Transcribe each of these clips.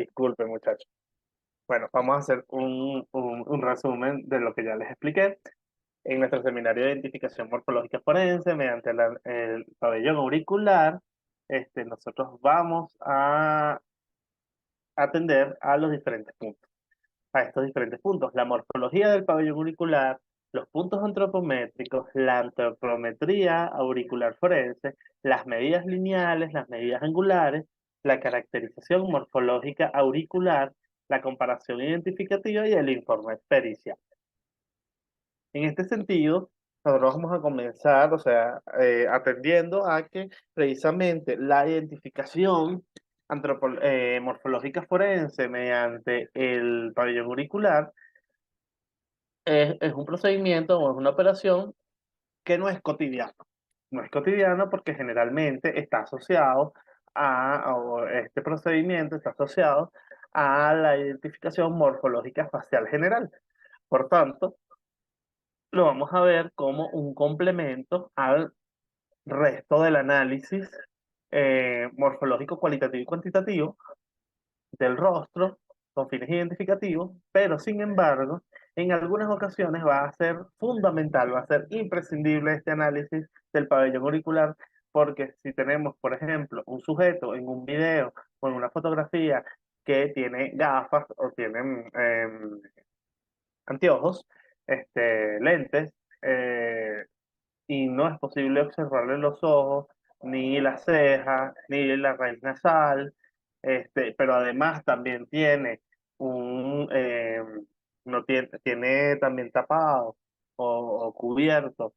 disculpe, muchachos. Bueno, vamos a hacer un resumen de lo que ya les expliqué. En nuestro seminario de identificación morfológica forense, mediante el pabellón auricular, nosotros vamos a atender a los diferentes puntos, a estos diferentes puntos. La morfología del pabellón auricular, los puntos antropométricos, la antropometría auricular forense, las medidas lineales, las medidas angulares, la caracterización morfológica auricular, la comparación identificativa y el informe pericial. En este sentido, nosotros vamos a comenzar, o sea, atendiendo a que precisamente la identificación morfológica forense mediante el pabellón auricular es un procedimiento o es una operación que no es cotidiano. No es cotidiano porque generalmente está asociado o este procedimiento está asociado a la identificación morfológica facial general. Por tanto, lo vamos a ver como un complemento al resto del análisis morfológico cualitativo y cuantitativo del rostro con fines identificativos, pero sin embargo, en algunas ocasiones va a ser fundamental, va a ser imprescindible este análisis del pabellón auricular, porque si tenemos, por ejemplo, un sujeto en un video o en una fotografía que tiene gafas o tiene anteojos, lentes, y no es posible observarle los ojos, ni las cejas, ni la raíz nasal, pero además también tiene no tiene también tapado o cubierto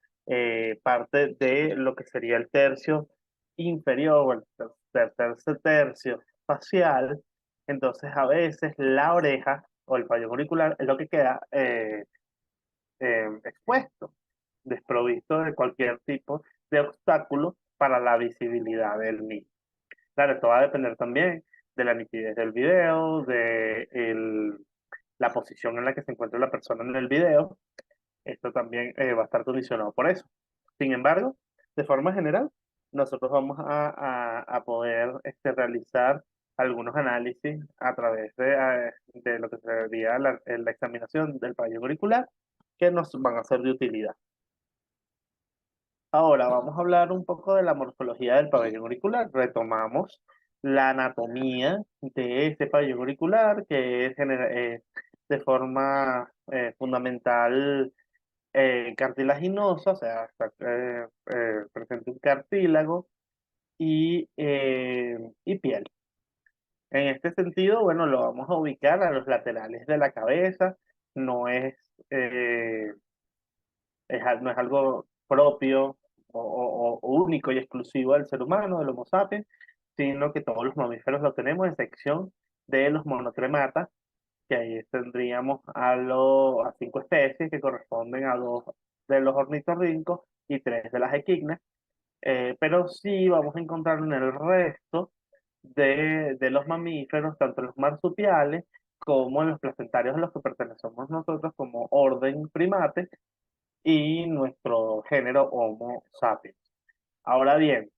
parte de lo que sería el tercio inferior o el tercer tercio facial. Entonces a veces la oreja o el pabellón auricular es lo que queda expuesto, desprovisto de cualquier tipo de obstáculo para la visibilidad del mismo. Claro, esto va a depender también de la nitidez del video, la posición en la que se encuentra la persona en el video. Esto también va a estar condicionado por eso. Sin embargo, de forma general, nosotros vamos a poder realizar algunos análisis a través de lo que sería la examinación del pabellón auricular que nos van a ser de utilidad. Ahora vamos a hablar un poco de la morfología del pabellón auricular. Retomamos la anatomía de este pabellón auricular, que es de forma fundamental cartilaginosa, o sea, presenta un cartílago y piel. En este sentido, bueno, lo vamos a ubicar a los laterales de la cabeza, no es, eh, no es algo propio o único y exclusivo del ser humano, del Homo sapiens, sino que todos los mamíferos lo tenemos, a excepción de los monotrematas, que ahí tendríamos a 5 especies que corresponden a 2 de los ornitorrincos y 3 de las equidnas, pero sí vamos a encontrar en el resto de los mamíferos, tanto en los marsupiales como en los placentarios a los que pertenecemos nosotros como orden primates y nuestro género Homo sapiens. Ahora bien,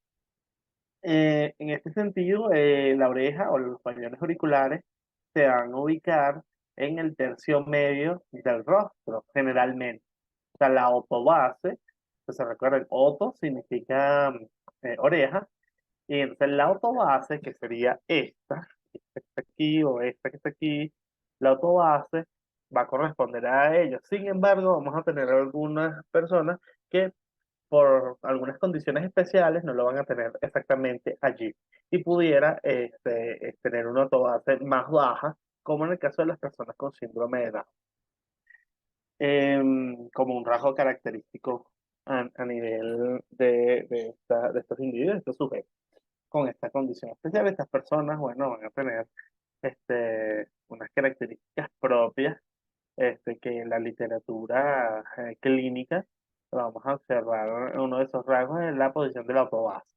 en este sentido, la oreja o los pañones auriculares se van a ubicar en el tercio medio del rostro, generalmente. O sea, la otobase, pues se recuerden, oto significa oreja, y entonces la otobase, que sería esta que está aquí o esta que está aquí, la autobase va a corresponder a ellos. Sin embargo, vamos a tener algunas personas que por algunas condiciones especiales no lo van a tener exactamente allí. Y pudiera tener una autobase más baja, como en el caso de las personas con síndrome de Down. Como un rasgo característico a nivel de estos individuos, de estos sujetos con esta condición especial. Estas personas, bueno, van a tener unas características propias que en la literatura clínica vamos a observar. Uno de esos rasgos es la posición de la autobase.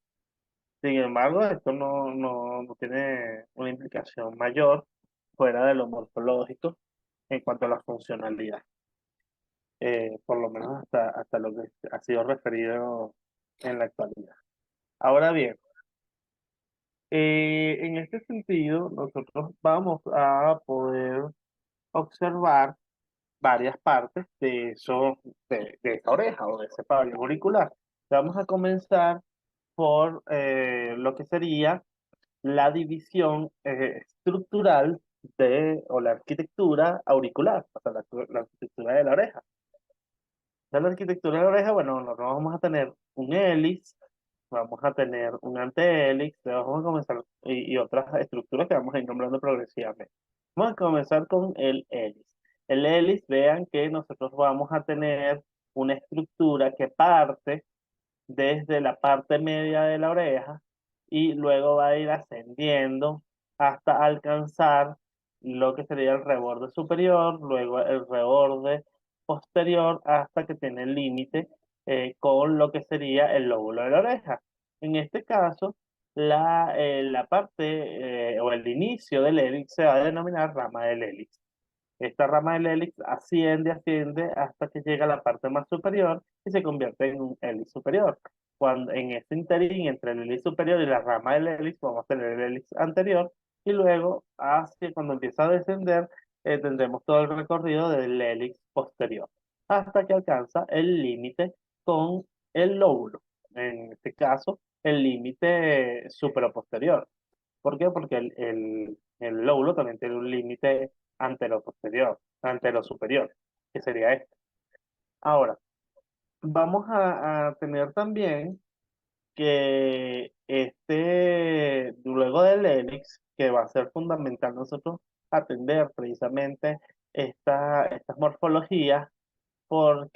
Sin embargo, esto no tiene una implicación mayor fuera de lo morfológico en cuanto a la funcionalidad, por lo menos hasta lo que ha sido referido en la actualidad. Ahora bien, En este sentido, nosotros vamos a poder observar varias partes de eso, de esa oreja o de ese pabellón auricular. Vamos a comenzar por lo que sería la división estructural o la arquitectura auricular, o sea, la arquitectura de la oreja. De la arquitectura de la oreja, bueno, nosotros vamos a tener un hélice, vamos a tener un antehélice, vamos a comenzar, y otras estructuras que vamos a ir nombrando progresivamente. Vamos a comenzar con el hélice. El hélice, vean que nosotros vamos a tener una estructura que parte desde la parte media de la oreja y luego va a ir ascendiendo hasta alcanzar lo que sería el reborde superior, luego el reborde posterior hasta que tiene el límite con lo que sería el lóbulo de la oreja. En este caso, la parte o el inicio del hélix se va a denominar rama del hélix. Esta rama del hélix asciende hasta que llega a la parte más superior y se convierte en un hélix superior. Cuando en este interín entre el hélix superior y la rama del hélix vamos a tener el hélix anterior y luego hacia cuando empieza a descender tendremos todo el recorrido del hélix posterior hasta que alcanza el límite con el lóbulo. En este caso, el límite superoposterior. ¿Por qué? Porque el lóbulo también tiene un límite anteroposterior, anterosuperior, que sería este. Ahora, vamos a tener también que luego del hélix, que va a ser fundamental nosotros atender precisamente estas morfologías, o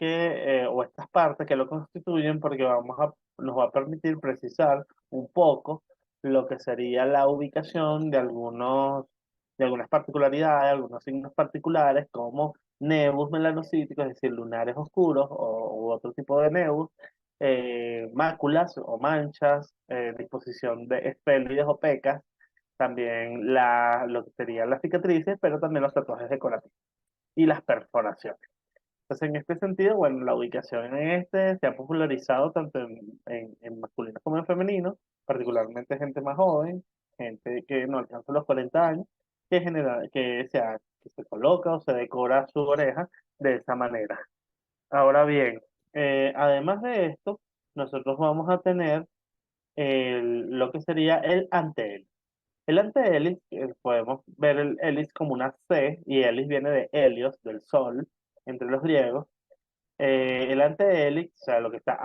estas partes que lo constituyen, porque nos va a permitir precisar un poco lo que sería la ubicación de algunas particularidades, algunos signos particulares, como nevus melanocíticos, es decir, lunares oscuros u otro tipo de nevus, máculas o manchas, disposición de esférides o pecas, también lo que serían las cicatrices, pero también los tatuajes decorativos y las perforaciones. Entonces, en este sentido, bueno, la ubicación en este se ha popularizado tanto en masculino como en femenino, particularmente gente más joven, gente que no alcanza los 40 años, que se coloca o se decora su oreja de esa manera. Ahora bien, además de esto, nosotros vamos a tener lo que sería el antehélice. El antehélice, podemos ver el hélice como una C, y hélice viene de Helios, del sol, entre los griegos. El antehélice, o sea, lo que está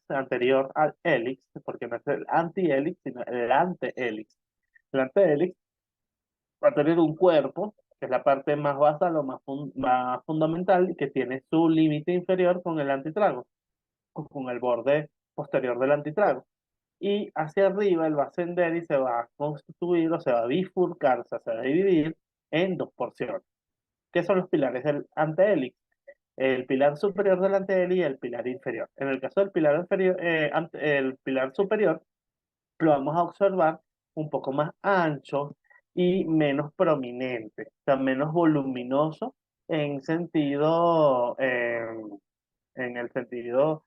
anterior al hélix, porque no es el antihélix, sino el antehélice. El antehélice va a tener un cuerpo, que es la parte más basal o más fundamental, y que tiene su límite inferior con el antitrago, con el borde posterior del antitrago. Y hacia arriba él va a ascender y se va a constituir o se va a bifurcar, o sea, se va a dividir en dos porciones, que son los pilares del antehélice: el pilar superior delante de él y el pilar inferior. En el caso del pilar inferior, el pilar superior lo vamos a observar un poco más ancho y menos prominente, o sea, menos voluminoso en sentido, en el sentido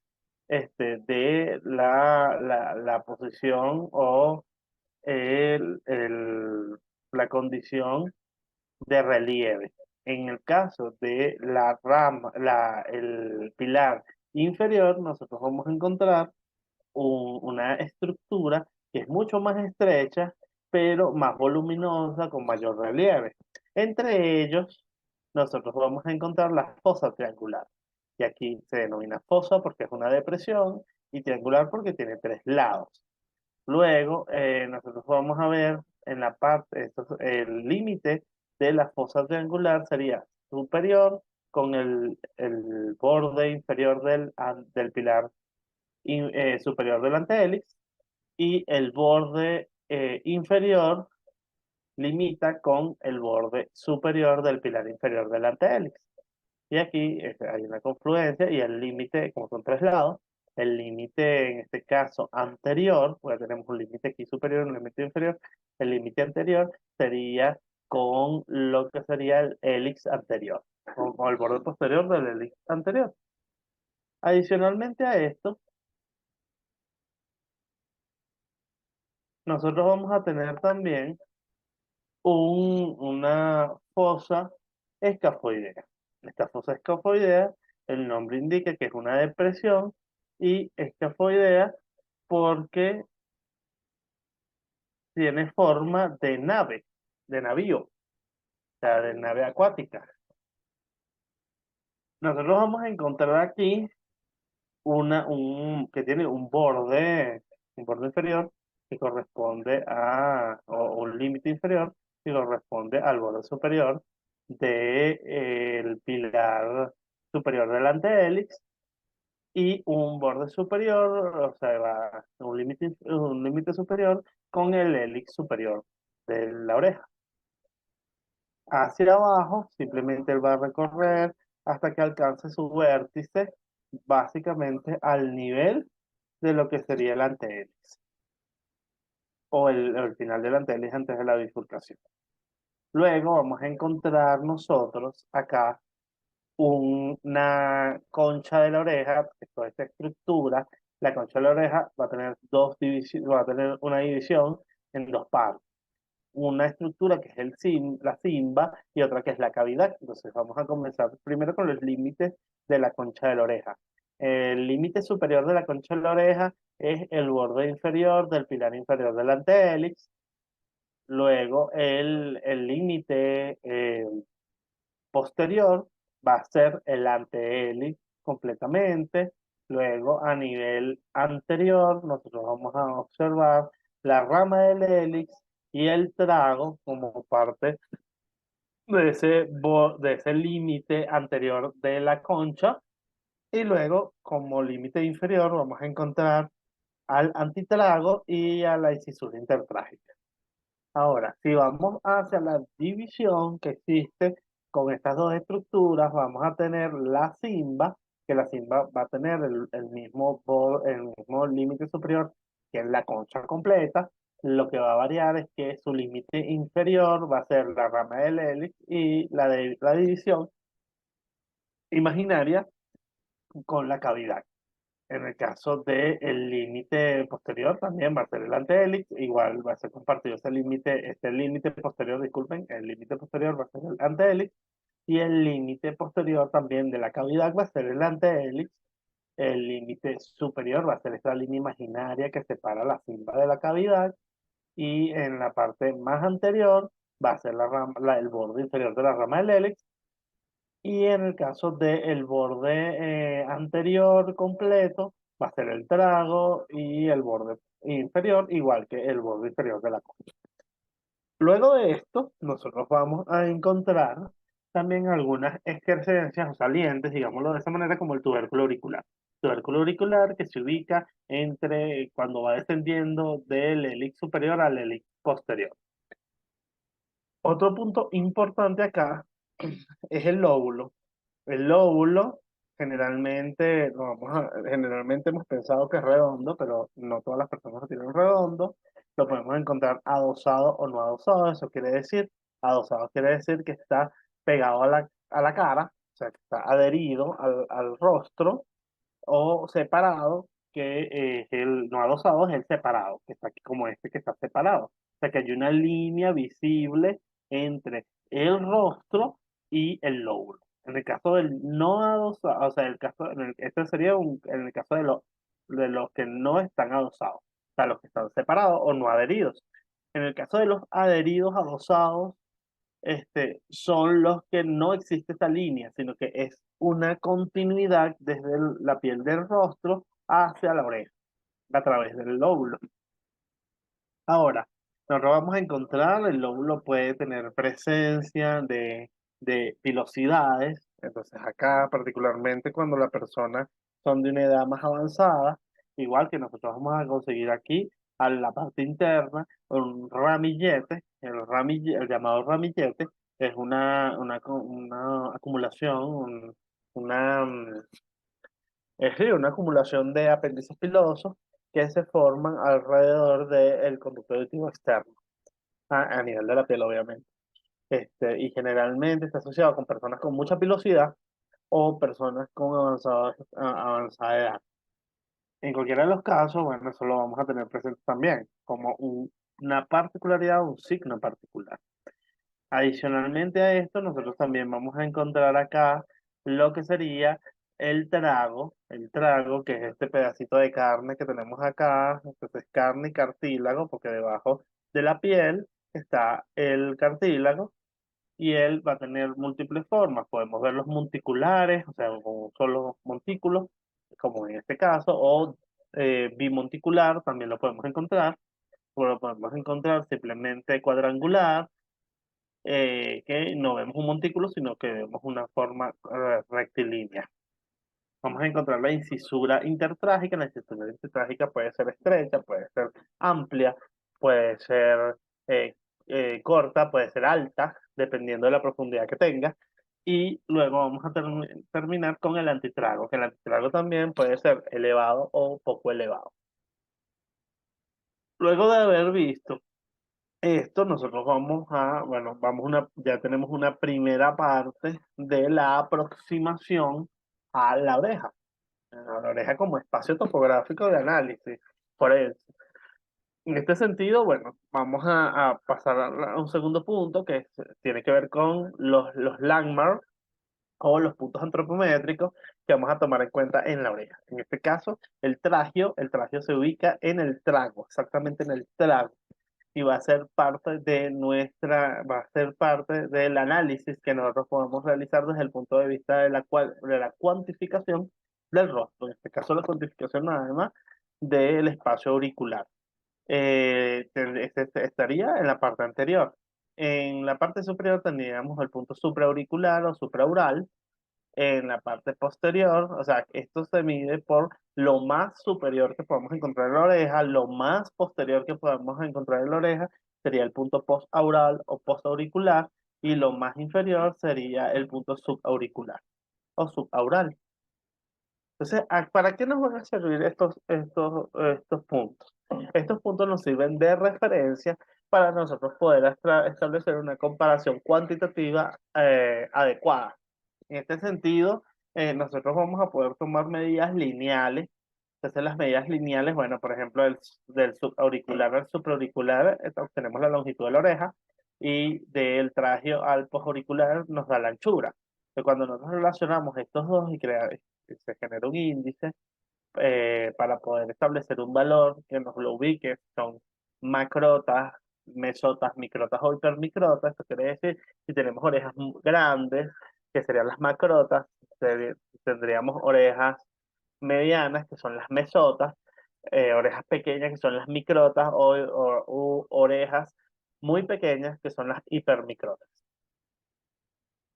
de la posición o la condición de relieve. En el caso de el pilar inferior, nosotros vamos a encontrar una estructura que es mucho más estrecha, pero más voluminosa, con mayor relieve. Entre ellos, nosotros vamos a encontrar la fosa triangular. Y aquí se denomina fosa porque es una depresión, y triangular porque tiene tres lados. Luego, nosotros vamos a ver en la parte, el límite de la fosa triangular sería superior con el borde inferior del pilar superior del antehélix, y el borde inferior limita con el borde superior del pilar inferior del antehélix. Y aquí hay una confluencia y el límite, como son tres lados, el límite en este caso anterior, porque tenemos un límite aquí superior y un límite inferior, el límite anterior sería con lo que sería el hélix anterior, o el borde posterior del hélix anterior. Adicionalmente a esto, nosotros vamos a tener también una fosa escafoidea. Esta fosa escafoidea, el nombre indica que es una depresión y escafoidea porque tiene forma de nave, de navío, o sea, de nave acuática. Nosotros vamos a encontrar aquí que tiene un borde inferior que corresponde o un límite inferior que corresponde al borde superior del pilar superior del antehélix y un borde superior, o sea, un límite superior con el hélix superior de la oreja. Hacia abajo, simplemente él va a recorrer hasta que alcance su vértice, básicamente al nivel de lo que sería el antehélix o el final del antehélix antes de la bifurcación. Luego vamos a encontrar nosotros acá una concha de la oreja, que es toda esta estructura. La concha de la oreja va a tener va a tener una división en dos partes, una estructura que es la cimba y otra que es la cavidad. Entonces vamos a comenzar primero con los límites de la concha de la oreja. El límite superior de la concha de la oreja es el borde inferior del pilar inferior del antehélix. Luego el límite posterior va a ser el antehélix completamente. Luego a nivel anterior nosotros vamos a observar la rama del hélix y el trago como parte de ese límite anterior de la concha. Y luego, como límite inferior, vamos a encontrar al antitrago y a la incisura intertrágica. Ahora, si vamos hacia la división que existe con estas dos estructuras, vamos a tener la simba, que la simba va a tener el mismo límite superior que es la concha completa. Lo que va a variar es que su límite inferior va a ser la rama del hélix y la división imaginaria con la cavidad. En el caso del límite posterior también va a ser el antehélix, igual va a ser compartido este límite posterior, disculpen, el límite posterior va a ser el antehélix y el límite posterior también de la cavidad va a ser el antehélix, el límite superior va a ser esta línea imaginaria que separa la cimba de la cavidad y en la parte más anterior va a ser el borde inferior de la rama del hélix y en el caso del borde anterior completo, va a ser el trago y el borde inferior, igual que el borde inferior de la concha. Luego de esto, nosotros vamos a encontrar también algunas excrescencias o salientes, digámoslo de esa manera, como el tubérculo auricular. Tubérculo auricular que se ubica cuando va descendiendo del hélix superior al hélix posterior. Otro punto importante acá es el lóbulo. El lóbulo generalmente hemos pensado que es redondo, pero no todas las personas lo tienen redondo. Lo podemos encontrar adosado o no adosado. Eso quiere decir, adosado quiere decir que está pegado a la cara, o sea, que está adherido al rostro, o separado, que es el no adosado, es el separado, que está aquí como este que está separado. O sea, que hay una línea visible entre el rostro y el lóbulo. En el caso del no adosado, o sea, este sería en el caso de los que no están adosados, o sea, los que están separados o no adheridos. En el caso de los adheridos adosados, son los que no existe esta línea, sino que es una continuidad desde la piel del rostro hacia la oreja, a través del lóbulo. Ahora, nosotros vamos a encontrar, el lóbulo puede tener presencia de pilosidades, entonces acá particularmente cuando la persona son de una edad más avanzada, igual que nosotros vamos a conseguir aquí a la parte interna un ramillete, el llamado ramillete es una acumulación, una, sí, una acumulación de apéndices pilosos que se forman alrededor del conducto auditivo externo, a nivel de la piel, obviamente. Y generalmente está asociado con personas con mucha pilosidad o personas con avanzada edad. En cualquiera de los casos, bueno, eso lo vamos a tener presente también, como una particularidad o un signo particular. Adicionalmente a esto, nosotros también vamos a encontrar acá lo que sería el trago, que es este pedacito de carne que tenemos acá, entonces carne y cartílago, porque debajo de la piel está el cartílago y él va a tener múltiples formas. Podemos ver los monticulares, o sea, con solo montículos, como en este caso, o bimonticular, también lo podemos encontrar, o lo podemos encontrar simplemente cuadrangular, que no vemos un montículo, sino que vemos una forma rectilínea. Vamos a encontrar la incisura intertrágica. La incisura intertrágica puede ser estrecha, puede ser amplia, puede ser eh, corta, puede ser alta, dependiendo de la profundidad que tenga. Y luego vamos a terminar con el antitrago, que el antitrago también puede ser elevado o poco elevado. Luego de haber visto esto, nosotros vamos a, bueno, ya tenemos una primera parte de la aproximación a la oreja. La oreja como espacio topográfico de análisis. Por eso, en este sentido, bueno, vamos a pasar a un segundo punto tiene que ver con los landmarks o los puntos antropométricos que vamos a tomar en cuenta en la oreja. En este caso, el tragio se ubica en el trago, exactamente en el trago y va a ser parte del análisis que nosotros podemos realizar desde el punto de vista de la cuantificación del rostro. En este caso, la cuantificación nada más del espacio auricular. Estaría en la parte anterior. En la parte superior tendríamos el punto supraauricular o supraoral, en la parte posterior, o sea, esto se mide por lo más superior que podemos encontrar en la oreja, lo más posterior que podemos encontrar en la oreja sería el punto postaural o postauricular, y lo más inferior sería el punto subauricular o subaural. Entonces, ¿para qué nos van a servir estos puntos? Estos puntos nos sirven de referencia para nosotros poder establecer una comparación cuantitativa adecuada. En este sentido, nosotros vamos a poder tomar medidas lineales. Entonces, las medidas lineales, bueno, por ejemplo, del subauricular al suprauricular, obtenemos la longitud de la oreja, y del trageo al postauricular nos da la anchura. Entonces, cuando nosotros relacionamos estos dos y se genera un índice, para poder establecer un valor que nos lo ubique, son macrotas, mesotas, microtas o hipermicrotas. Esto quiere decir, si tenemos orejas grandes, que serían las macrotas, tendríamos orejas medianas, que son las mesotas, orejas pequeñas, que son las microtas, u orejas muy pequeñas, que son las hipermicrotas.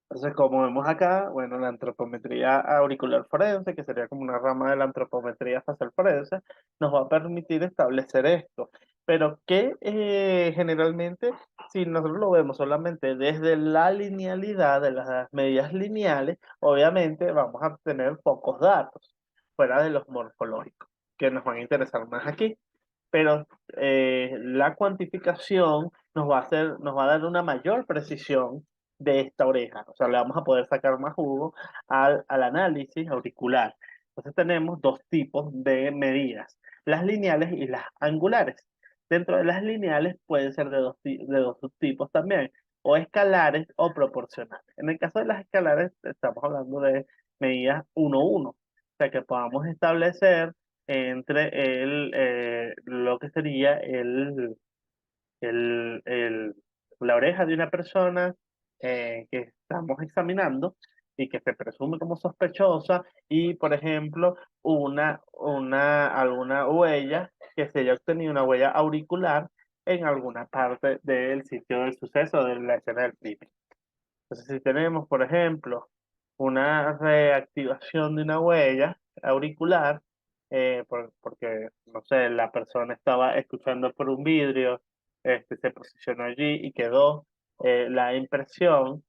Entonces, como vemos acá, bueno, la antropometría auricular forense, que sería como una rama de la antropometría facial forense, nos va a permitir establecer esto. Pero que generalmente, si nosotros lo vemos solamente desde la linealidad de las medidas lineales, obviamente vamos a tener pocos datos, fuera de los morfológicos, que nos van a interesar más aquí. Pero la cuantificación nos va a dar una mayor precisión de esta oreja. O sea, le vamos a poder sacar más jugo al análisis auricular. Entonces tenemos dos tipos de medidas, las lineales y las angulares. Dentro de las lineales pueden ser de dos subtipos también, o escalares o proporcionales. En el caso de las escalares, estamos hablando de medidas 1-1, o sea, que podamos establecer entre lo que sería el, el- la oreja de una persona que estamos examinando y que se presume como sospechosa, y, por ejemplo, alguna huella, que se haya obtenido una huella auricular en alguna parte del sitio del suceso, de la escena del crimen. Entonces, si tenemos, por ejemplo, una reactivación de una huella auricular, porque, no sé, la persona estaba escuchando por un vidrio, se posicionó allí y quedó la impresión,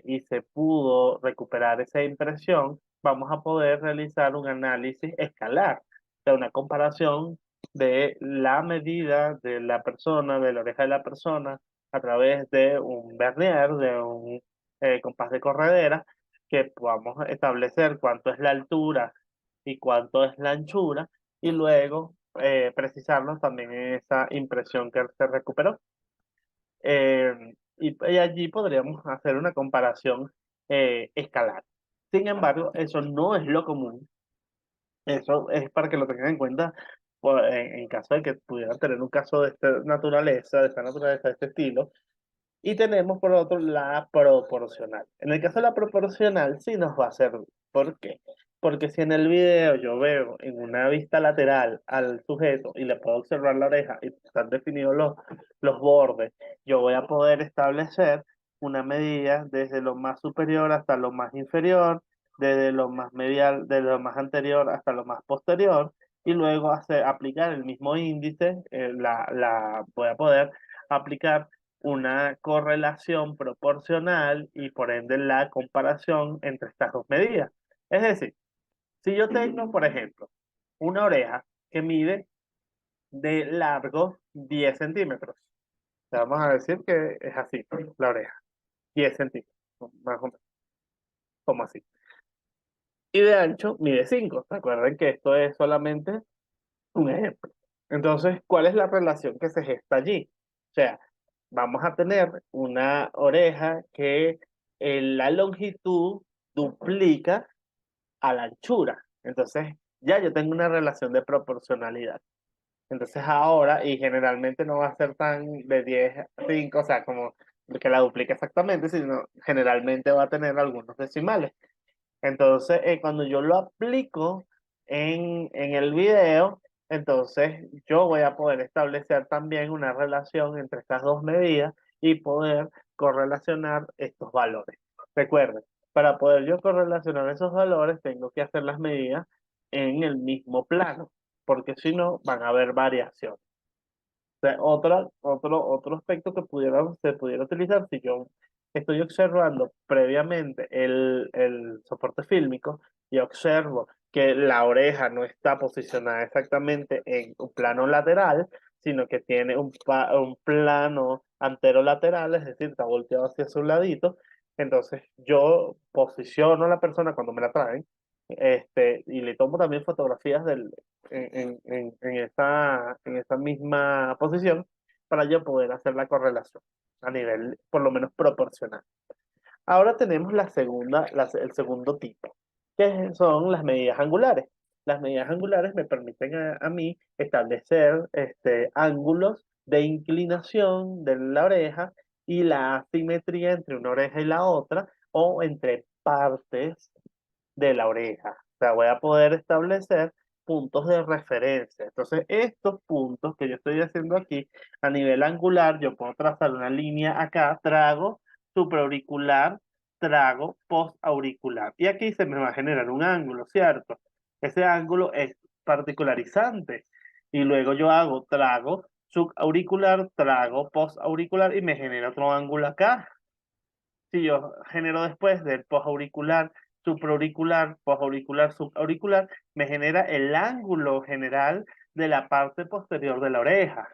y se pudo recuperar esa impresión, vamos a poder realizar un análisis escalar, de una comparación de la medida de la persona, de la oreja de la persona, a través de un vernier, de un compás de corredera, que podamos establecer cuánto es la altura y cuánto es la anchura, y luego precisarlos también en esa impresión que se recuperó. Y allí podríamos hacer una comparación escalar. Sin embargo, eso no es lo común. Eso es para que lo tengan en cuenta en caso de que pudieran tener un caso de esta naturaleza, de este estilo. Y tenemos por otro la proporcional. En el caso de la proporcional sí nos va a servir. ¿Por qué? Porque si en el video yo veo en una vista lateral al sujeto y le puedo observar la oreja y están definidos los bordes, yo voy a poder establecer una medida desde lo más superior hasta lo más inferior, desde lo más medial, desde lo más anterior hasta lo más posterior, y luego aplicar el mismo índice, voy a poder aplicar una correlación proporcional y por ende la comparación entre estas dos medidas. Es decir, si yo tengo, por ejemplo, una oreja que mide de largo 10 centímetros, vamos a decir que es así, la oreja, 10 centímetros, más o menos, como así. Y de ancho mide 5. Recuerden que esto es solamente un ejemplo. Entonces, ¿cuál es la relación que se gesta allí? O sea, vamos a tener una oreja que la longitud duplica a la anchura. Entonces, ya yo tengo una relación de proporcionalidad. Entonces, ahora, y generalmente no va a ser tan de 10 a 5, o sea, como que la duplique exactamente, sino generalmente va a tener algunos decimales. Entonces, cuando yo lo aplico en el video, entonces yo voy a poder establecer también una relación entre estas dos medidas y poder correlacionar estos valores. Recuerden, para poder yo correlacionar esos valores, tengo que hacer las medidas en el mismo plano, porque si no, van a haber variaciones. Sea, otro aspecto que se pudiera utilizar si yo estoy observando previamente el soporte fílmico y observo que la oreja no está posicionada exactamente en un plano lateral, sino que tiene un plano anterolateral, es decir, está volteado hacia su ladito. Entonces yo posiciono a la persona cuando me la traen, y le tomo también fotografías en esa misma posición para yo poder hacer la correlación a nivel por lo menos proporcional. Ahora tenemos el segundo tipo, que son las medidas angulares. Las medidas angulares me permiten a mí establecer ángulos de inclinación de la oreja y la asimetría entre una oreja y la otra o entre partes de la oreja. O sea, voy a poder establecer puntos de referencia. Entonces, estos puntos que yo estoy haciendo aquí a nivel angular, yo puedo trazar una línea acá, trago supraauricular, trago postauricular. Y aquí se me va a generar un ángulo, ¿cierto? Ese ángulo es particularizante. Y luego yo hago trago subauricular, trago postauricular y me genera otro ángulo acá. Si yo genero después del postauricular, suprauricular, postauricular, subauricular, me genera el ángulo general de la parte posterior de la oreja.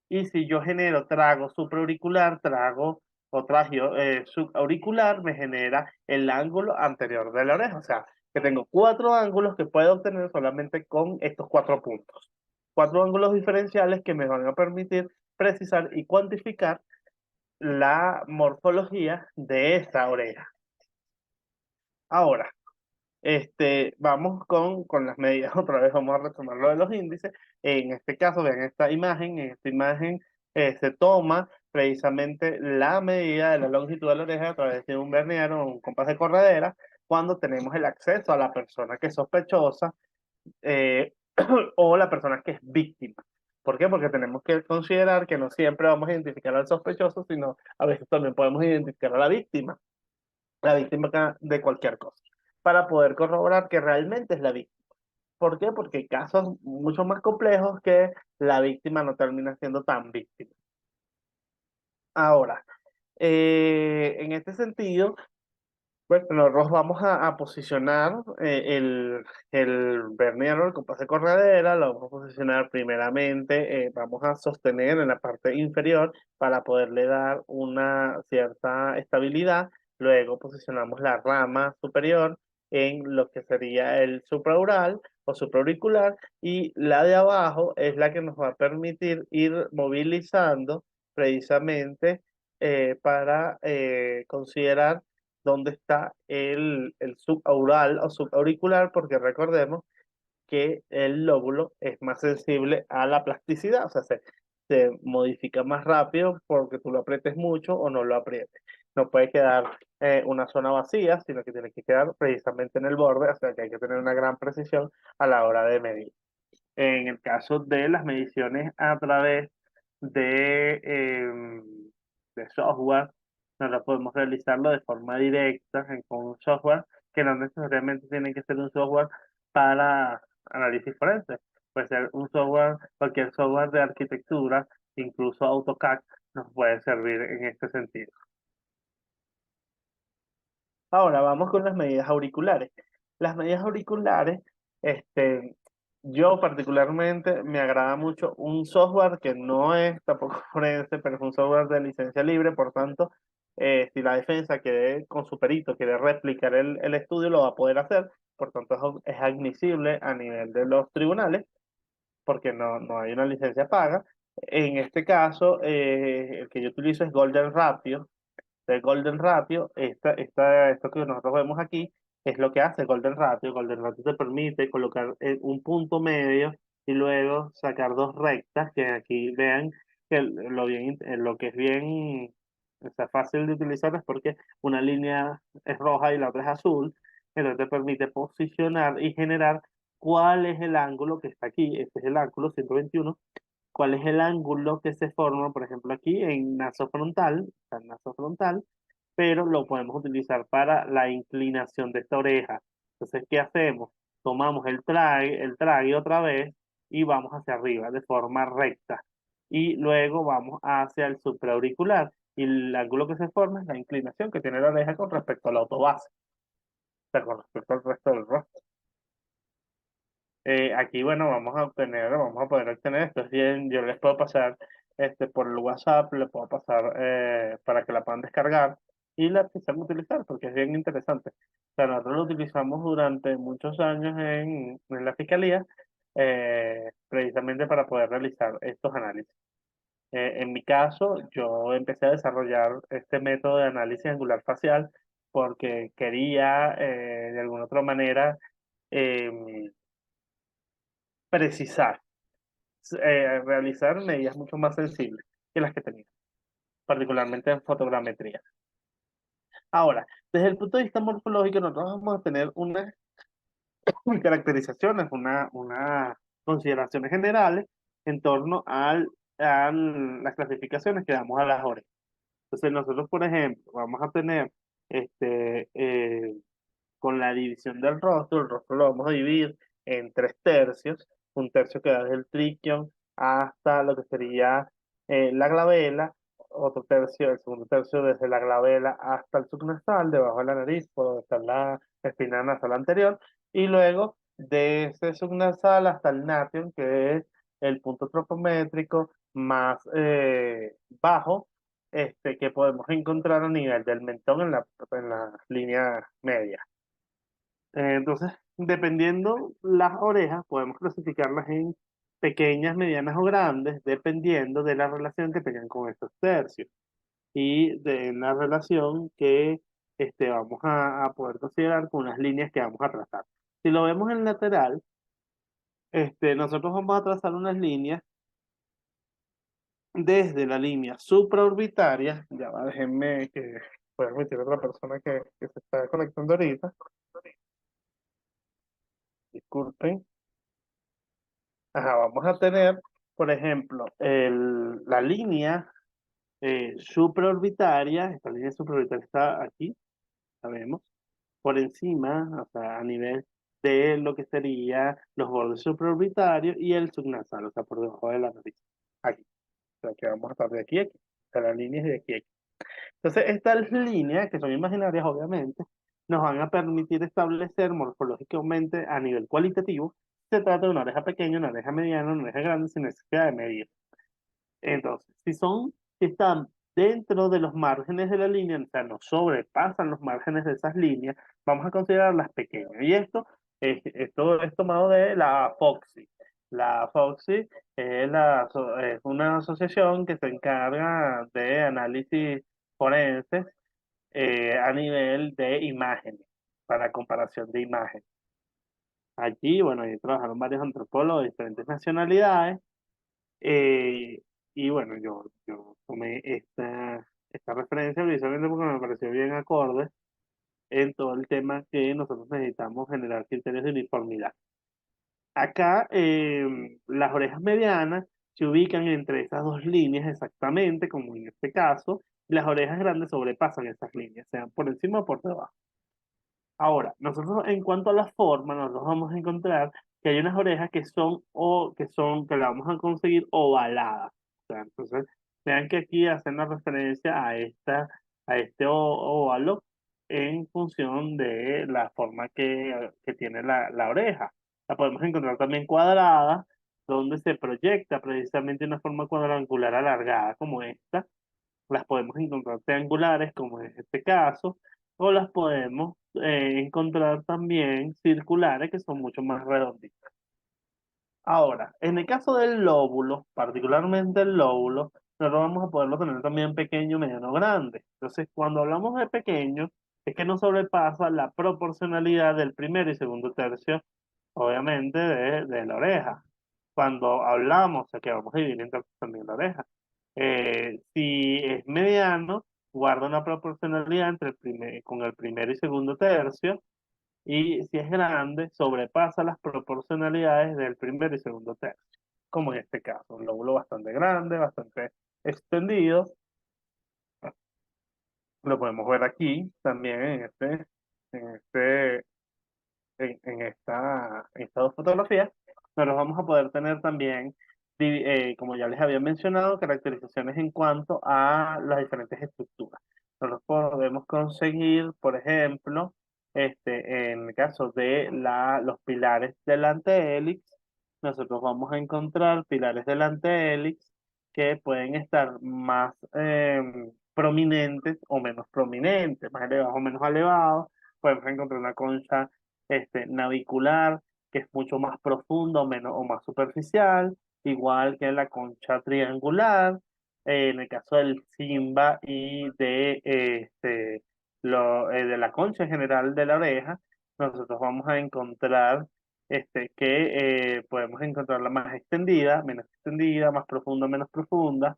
Y si yo genero trago suprauricular, trago o tragio subauricular, me genera el ángulo anterior de la oreja. O sea, que tengo cuatro ángulos que puedo obtener solamente con estos cuatro puntos. Cuatro ángulos diferenciales que me van a permitir precisar y cuantificar la morfología de esa oreja. Ahora, vamos con las medidas otra vez, vamos a retomar lo de los índices. En este caso, vean esta imagen, en esta imagen se toma precisamente la medida de la longitud de la oreja a través de un vernier o un compás de corredera cuando tenemos el acceso a la persona que es sospechosa eh, o la persona que es víctima. ¿Por qué? Porque tenemos que considerar que no siempre vamos a identificar al sospechoso, sino a veces también podemos identificar a la víctima de cualquier cosa, para poder corroborar que realmente es la víctima. ¿Por qué? Porque hay casos mucho más complejos que la víctima no termina siendo tan víctima. Ahora, en este sentido, bueno, nosotros vamos a posicionar el vernier o el compás de corredera, lo vamos a posicionar primeramente, vamos a sostener en la parte inferior para poderle dar una cierta estabilidad. Luego posicionamos la rama superior en lo que sería el supraural o supraauricular, y la de abajo es la que nos va a permitir ir movilizando precisamente para considerar dónde está el subaural o subauricular, porque recordemos que el lóbulo es más sensible a la plasticidad, o sea, se modifica más rápido porque tú lo aprietes mucho o no lo aprietes. No puede quedar una zona vacía, sino que tiene que quedar precisamente en el borde, o sea que hay que tener una gran precisión a la hora de medir. En el caso de las mediciones a través de, de software, nosotros podemos realizarlo de forma directa con un software que no necesariamente tiene que ser un software para análisis forense. Puede ser un software, cualquier software de arquitectura, incluso AutoCAD, nos puede servir en este sentido. Ahora vamos con las medidas auriculares. Las medidas auriculares, este, yo particularmente me agrada mucho un software que no es tampoco forense, pero es un software de licencia libre, por tanto, si la defensa quiere, con su perito, quiere replicar el estudio, lo va a poder hacer, por tanto es admisible a nivel de los tribunales, porque no hay una licencia paga. En este caso, el que yo utilizo es Golden Ratio, de Golden Ratio, esto que nosotros vemos aquí, es lo que hace Golden Ratio. Golden Ratio te permite colocar un punto medio y luego sacar dos rectas, que aquí vean que lo que es bien, o sea, fácil de utilizar es porque una línea es roja y la otra es azul, entonces te permite posicionar y generar cuál es el ángulo que está aquí. Este es el ángulo 121, cuál es el ángulo que se forma, por ejemplo, aquí en nasofrontal, o sea, nasofrontal, pero lo podemos utilizar para la inclinación de esta oreja. Entonces, ¿qué hacemos? Tomamos el trague otra vez y vamos hacia arriba de forma recta. Y luego vamos hacia el supraauricular. Y el ángulo que se forma es la inclinación que tiene la oreja con respecto a la autobase, o sea, con respecto al resto del rostro. Aquí, bueno, vamos a poder obtener esto. Es bien, yo les puedo pasar por el WhatsApp, le puedo pasar para que la puedan descargar y la empiecen a utilizar porque es bien interesante. O sea, nosotros lo utilizamos durante muchos años en la fiscalía, precisamente para poder realizar estos análisis. En mi caso, yo empecé a desarrollar este método de análisis angular facial porque quería, de alguna otra manera, em, precisar, realizar medidas mucho más sensibles que las que tenía, particularmente en fotogrametría. Ahora, desde el punto de vista morfológico, nosotros vamos a tener unas caracterizaciones, unas consideraciones generales en torno a las clasificaciones que damos a las orejas. Entonces, nosotros, por ejemplo, vamos a tener este, eh, con la división del rostro, el rostro lo vamos a dividir en tres tercios, un tercio que va desde el tríqueo hasta lo que sería la glabela, otro tercio, el segundo tercio desde la glabela hasta el subnasal, debajo de la nariz, por donde está la espina nasal anterior, y luego de ese subnasal hasta el natrium, que es el punto tropométrico más bajo, que podemos encontrar a nivel del mentón en la línea media. Entonces, dependiendo las orejas, podemos clasificarlas en pequeñas, medianas o grandes, dependiendo de la relación que tengan con estos tercios y de la relación que vamos a poder considerar con unas líneas que vamos a trazar. Si lo vemos en lateral, nosotros vamos a trazar unas líneas desde la línea supraorbitaria. Ya va, déjenme que pueda permitir a otra persona que se está conectando ahorita. Disculpen. Ajá, vamos a tener, por ejemplo, la línea supraorbitaria. Esta línea supraorbitaria está aquí, sabemos, por encima, o sea, a nivel de lo que sería los bordes supraorbitarios y el subnasal, o sea, por debajo de la nariz. Aquí, o sea, que vamos a estar de aquí a aquí. O sea, las líneas de aquí a aquí. Entonces, estas líneas, que son imaginarias, obviamente, nos van a permitir establecer morfológicamente a nivel cualitativo. Se trata de una oreja pequeña, una oreja mediana, una oreja grande, sin necesidad de medir. Entonces, si están dentro de los márgenes de la línea, o sea, no sobrepasan los márgenes de esas líneas, vamos a considerarlas pequeñas. Y esto Esto es tomado de la FOXI. La FOXI es una asociación que se encarga de análisis forenses a nivel de imágenes, para comparación de imágenes. Allí, bueno, ahí trabajaron varios antropólogos de diferentes nacionalidades. eh, y bueno, yo tomé esta referencia precisamente porque me pareció bien acorde en todo el tema que nosotros necesitamos generar criterios de uniformidad. Acá, las orejas medianas se ubican entre esas dos líneas exactamente, como en este caso, y las orejas grandes sobrepasan esas líneas, sean por encima o por debajo. Ahora, nosotros en cuanto a la forma, nosotros vamos a encontrar que hay unas orejas que la vamos a conseguir ovaladas. O sea, entonces, vean que aquí hacen la referencia a este óvalo en función de la forma que tiene la oreja. La podemos encontrar también cuadrada, donde se proyecta precisamente una forma cuadrangular alargada como esta. Las podemos encontrar triangulares, como en este caso, o las podemos encontrar también circulares, que son mucho más redonditas. Ahora, en el caso del lóbulo, particularmente el lóbulo, nosotros vamos a poderlo tener también pequeño, mediano, grande. Entonces, cuando hablamos de pequeño, es que no sobrepasa la proporcionalidad del primer y segundo tercio, obviamente, de la oreja. Cuando hablamos, o sea, que vamos a dividir entre también la oreja. Si es mediano, guarda una proporcionalidad con el primer y segundo tercio, y si es grande, sobrepasa las proporcionalidades del primer y segundo tercio, como en este caso, un lóbulo bastante grande, bastante extendido. Lo podemos ver aquí también en este, en estas dos fotografías. Pero vamos a poder tener también, como ya les había mencionado, caracterizaciones en cuanto a las diferentes estructuras. Nosotros podemos conseguir, por ejemplo, en el caso de los pilares del antehélix, nosotros vamos a encontrar pilares del antehélix que pueden estar más prominentes o menos prominentes, más elevados o menos elevados. Podemos encontrar una concha navicular, que es mucho más profundo o menos o más superficial, igual que la concha triangular. En el caso del Simba y de la concha en general de la oreja, nosotros vamos a encontrar que podemos encontrarla más extendida, menos extendida, más profunda, menos profunda,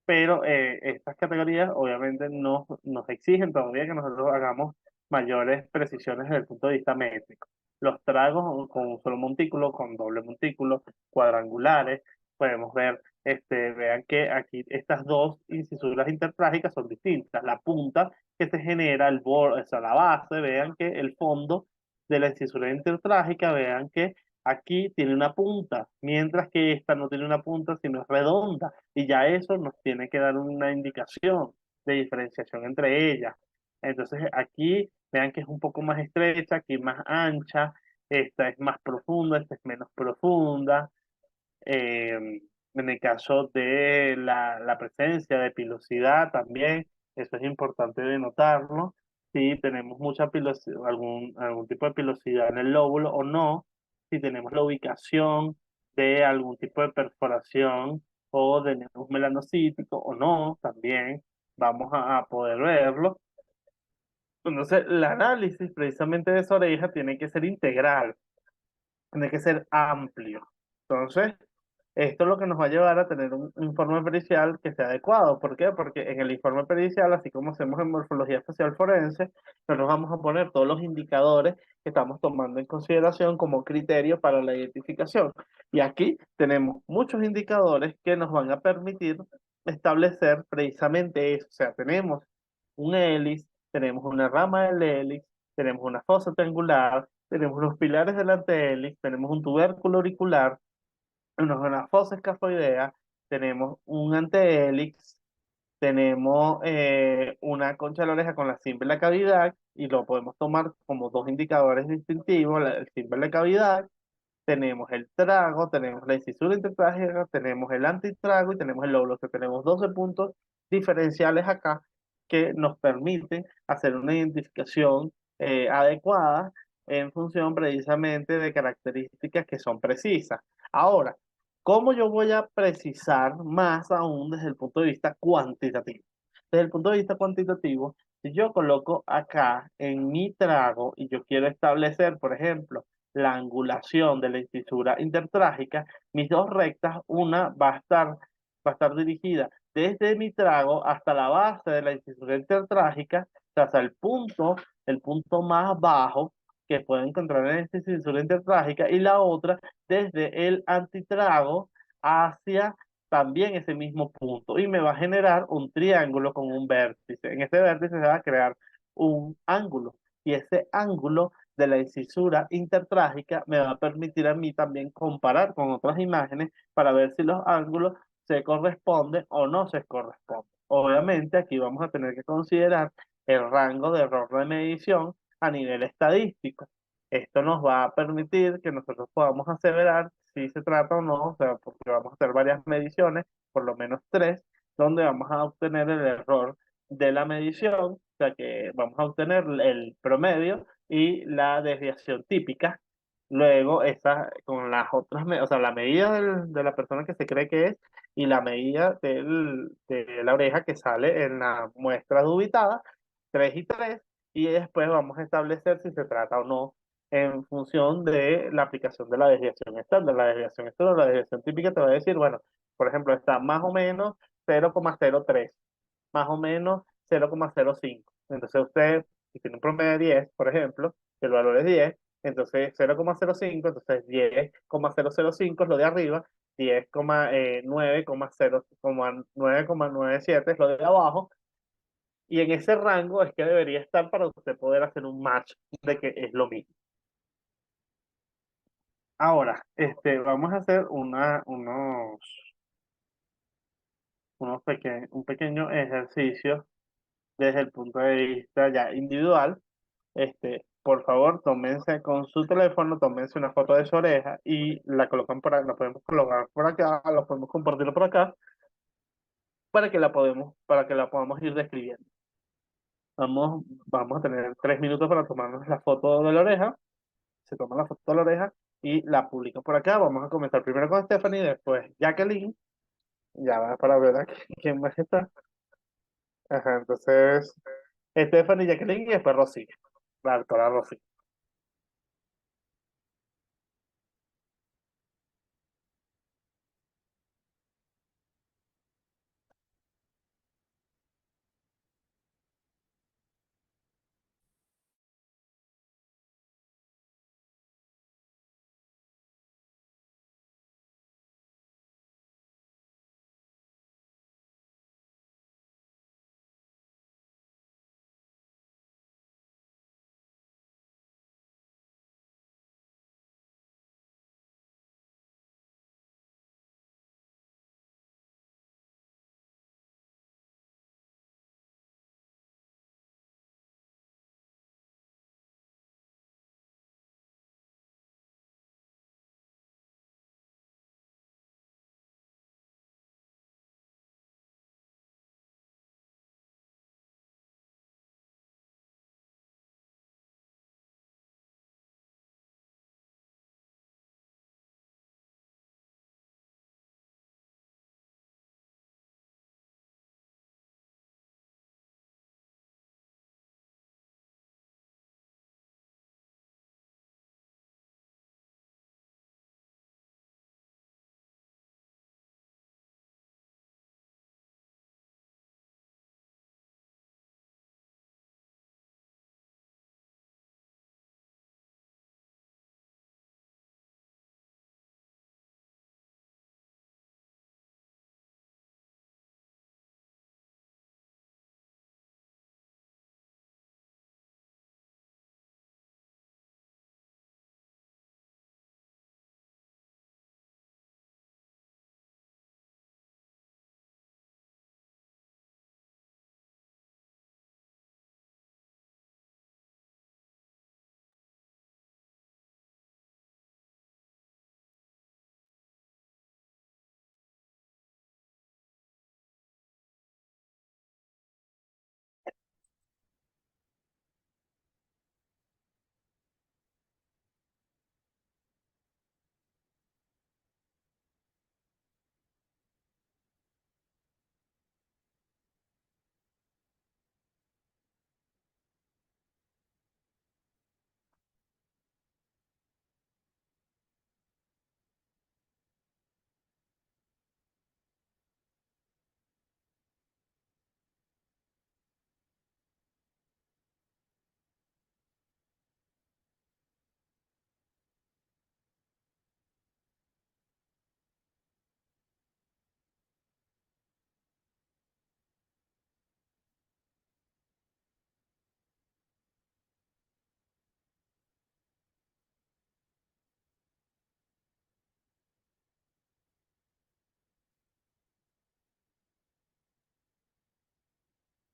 pero estas categorías obviamente nos exigen todavía que nosotros hagamos mayores precisiones desde el punto de vista métrico. Los tragos con un solo montículo, con doble montículo, cuadrangulares, podemos ver, vean que aquí estas dos incisuras intertrágicas son distintas. La punta que se genera, el borde, o sea, la base, vean que el fondo de la incisura intertrágica, vean que aquí tiene una punta, mientras que esta no tiene una punta, sino es redonda. Y ya eso nos tiene que dar una indicación de diferenciación entre ellas. Entonces aquí vean que es un poco más estrecha, aquí más ancha, esta es más profunda, esta es menos profunda. En el caso de la presencia de pilosidad también, eso es importante de notarlo. Si tenemos mucha pilosidad, algún tipo de pilosidad en el lóbulo o no, si tenemos la ubicación de algún tipo de perforación o de nervios melanocítico o no, también vamos a poder verlo. Entonces, el análisis precisamente de esa oreja tiene que ser integral, tiene que ser amplio. Entonces, esto es lo que nos va a llevar a tener un informe pericial que sea adecuado. ¿Por qué? Porque en el informe pericial, así como hacemos en morfología facial forense, nosotros vamos a poner todos los indicadores que estamos tomando en consideración como criterio para la identificación. Y aquí tenemos muchos indicadores que nos van a permitir establecer precisamente eso. O sea, tenemos un hélice, tenemos una rama del hélice, tenemos una fosa triangular, tenemos unos pilares del antehélix, tenemos un tubérculo auricular, una fosa escafoidea, tenemos un antehélix, tenemos una concha de la oreja con la simple de la cavidad, y lo podemos tomar como dos indicadores distintivos, el simple de la cavidad, tenemos el trago, tenemos la incisura intertrágica, tenemos el antitrago y tenemos el lóbulo. O sea, tenemos 12 puntos diferenciales acá que nos permiten hacer una identificación adecuada en función precisamente de características que son precisas. Ahora, ¿cómo yo voy a precisar más aún desde el punto de vista cuantitativo? Desde el punto de vista cuantitativo, si yo coloco acá en mi trago y yo quiero establecer, por ejemplo, la angulación de la incisura intertrágica, mis dos rectas, una va a estar dirigida desde mi trago hasta la base de la incisura intertrágica, hasta el punto más bajo que puedo encontrar en esta incisura intertrágica, y la otra desde el antitrago hacia también ese mismo punto, y me va a generar un triángulo con un vértice. En ese vértice se va a crear un ángulo, y ese ángulo de la incisura intertrágica me va a permitir a mí también comparar con otras imágenes para ver si los ángulos se corresponden o no se corresponden. Obviamente aquí vamos a tener que considerar el rango de error de medición a nivel estadístico. Esto nos va a permitir que nosotros podamos aseverar si se trata o no, o sea, porque vamos a hacer varias mediciones, por lo menos tres, donde vamos a obtener el error de la medición, o sea que vamos a obtener el promedio y la desviación típica. Luego, esa, con las otras, o sea, la medida de la persona que se cree que es y la medida de la oreja que sale en la muestra dubitada, 3 y 3, y después vamos a establecer si se trata o no en función de la aplicación de la desviación estándar. La desviación estándar, la desviación típica te va a decir, bueno, por ejemplo, está más o menos 0,03, más o menos 0,05. Entonces usted, si tiene un promedio de 10, por ejemplo, que el valor es 10, entonces 0,05, entonces 10,005 es lo de arriba, 10,9,97 es lo de abajo, y en ese rango es que debería estar para usted poder hacer un match de que es lo mismo. Ahora, vamos a hacer un pequeño ejercicio desde el punto de vista ya individual. Por favor, tómense con su teléfono, tómense una foto de su oreja y la colocan la podemos colocar por acá, la podemos compartir por acá para que la podamos ir describiendo. Vamos a tener 3 minutos para tomarnos la foto de la oreja. Se toma la foto de la oreja y la publica por acá. Vamos a comenzar primero con Stephanie, después Jacqueline. Ya va para ver aquí quién más está. Ajá, entonces, Stephanie, Jacqueline y después Rosy. La doctora Rosy.